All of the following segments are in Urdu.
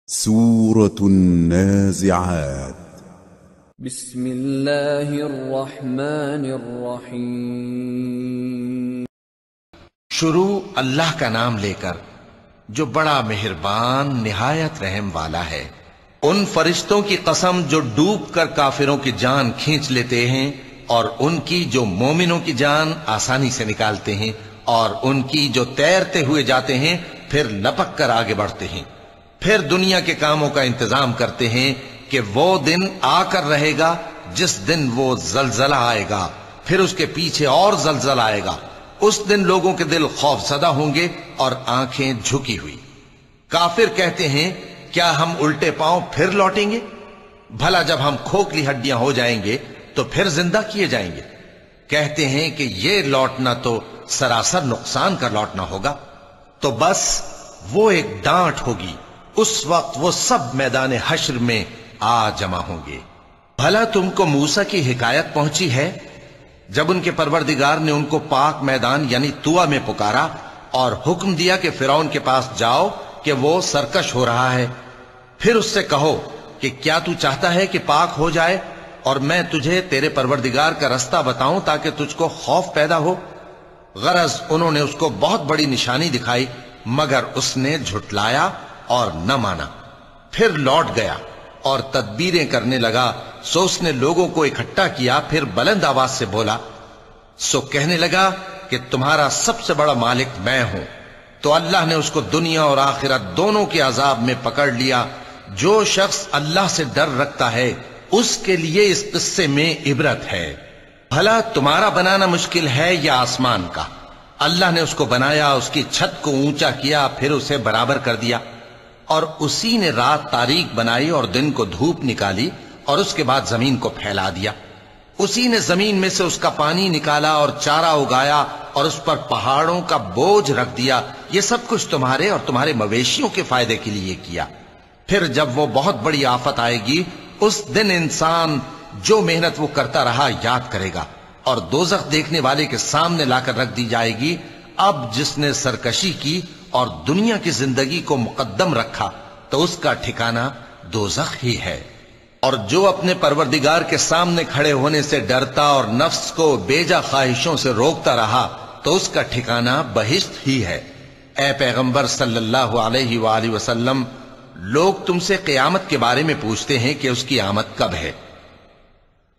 سورة النازعات. بسم اللہ الرحمن الرحیم. شروع اللہ کا نام لے کر جو بڑا مہربان نہایت رحم والا ہے. ان فرشتوں کی قسم جو ڈوب کر کافروں کی جان کھینچ لیتے ہیں اور ان کی جو مومنوں کی جان آسانی سے نکالتے ہیں اور ان کی جو تیرتے ہوئے جاتے ہیں پھر لپک کر آگے بڑھتے ہیں. پھر دنیا کے کاموں کا انتظام کرتے ہیں کہ وہ دن آ کر رہے گا جس دن وہ زلزلہ آئے گا، پھر اس کے پیچھے اور زلزلہ آئے گا. اس دن لوگوں کے دل خوف زدہ ہوں گے اور آنکھیں جھکی ہوئی. کافر کہتے ہیں کیا ہم الٹے پاؤں پھر لوٹیں گے؟ بھلا جب ہم کھوکھلی ہڈیاں ہو جائیں گے تو پھر زندہ کیے جائیں گے؟ کہتے ہیں کہ یہ لوٹنا تو سراسر نقصان کا لوٹنا ہوگا. تو بس وہ ایک ڈانٹ ہوگی، اس وقت وہ سب میدان حشر میں آ جمع ہوں گے. بھلا تم کو موسیٰ کی حکایت پہنچی ہے جب ان کے پروردگار نے ان کو پاک میدان یعنی طویٰ میں پکارا اور حکم دیا کہ فرعون کے پاس جاؤ کہ وہ سرکش ہو رہا ہے. پھر اس سے کہو کہ کیا تو چاہتا ہے کہ پاک ہو جائے اور میں تجھے تیرے پروردگار کا رستہ بتاؤں تاکہ تجھ کو خوف پیدا ہو. غرض انہوں نے اس کو بہت بڑی نشانی دکھائی مگر اس نے جھٹلایا اور نہ مانا. پھر لوٹ گیا اور تدبیریں کرنے لگا. سو اس نے لوگوں کو اکٹھا کیا، پھر بلند آواز سے بولا. سو کہنے لگا کہ تمہارا سب سے بڑا مالک میں ہوں. تو اللہ نے اس کو دنیا اور آخرت دونوں کے عذاب میں پکڑ لیا. جو شخص اللہ سے ڈر رکھتا ہے اس کے لیے اس قصے میں عبرت ہے. بھلا تمہارا بنانا مشکل ہے یا آسمان کا؟ اللہ نے اس کو بنایا، اس کی چھت کو اونچا کیا، پھر اسے برابر کر دیا. اور اسی نے رات تاریک بنائی اور دن کو دھوپ نکالی اور اس کے بعد زمین کو پھیلا دیا. اسی نے زمین میں سے اس کا پانی نکالا اور چارہ اگایا اور اس پر پہاڑوں کا بوجھ رکھ دیا. یہ سب کچھ تمہارے اور تمہارے مویشیوں کے فائدے کے لیے کیا. پھر جب وہ بہت بڑی آفت آئے گی اس دن انسان جو محنت وہ کرتا رہا یاد کرے گا اور دوزخ دیکھنے والے کے سامنے لا کر رکھ دی جائے گی. اب جس نے سرکشی کی اور دنیا کی زندگی کو مقدم رکھا تو اس کا ٹھکانہ دوزخ ہی ہے. اور جو اپنے پروردگار کے سامنے کھڑے ہونے سے ڈرتا اور نفس کو بیجا خواہشوں سے روکتا رہا تو اس کا ٹھکانہ بہشت ہی ہے. اے پیغمبر صلی اللہ علیہ وآلہ وسلم، لوگ تم سے قیامت کے بارے میں پوچھتے ہیں کہ اس کی آمد کب ہے.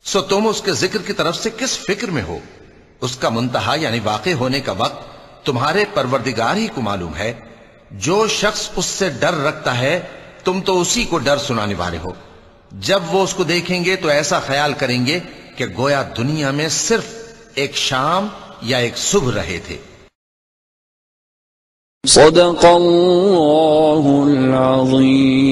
سو تم اس کے ذکر کی طرف سے کس فکر میں ہو؟ اس کا منتہا یعنی واقع ہونے کا وقت تمہارے پروردگار ہی کو معلوم ہے. جو شخص اس سے ڈر رکھتا ہے تم تو اسی کو ڈر سنانے والے ہو. جب وہ اس کو دیکھیں گے تو ایسا خیال کریں گے کہ گویا دنیا میں صرف ایک شام یا ایک صبح رہے تھے. صدق اللہ العظیم.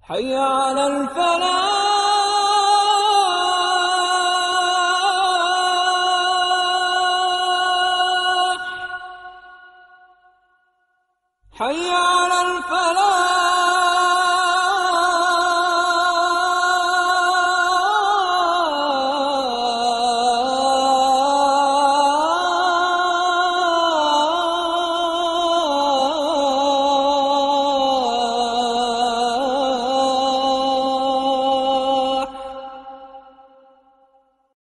حی علی الفلاح. حي على الفلاح.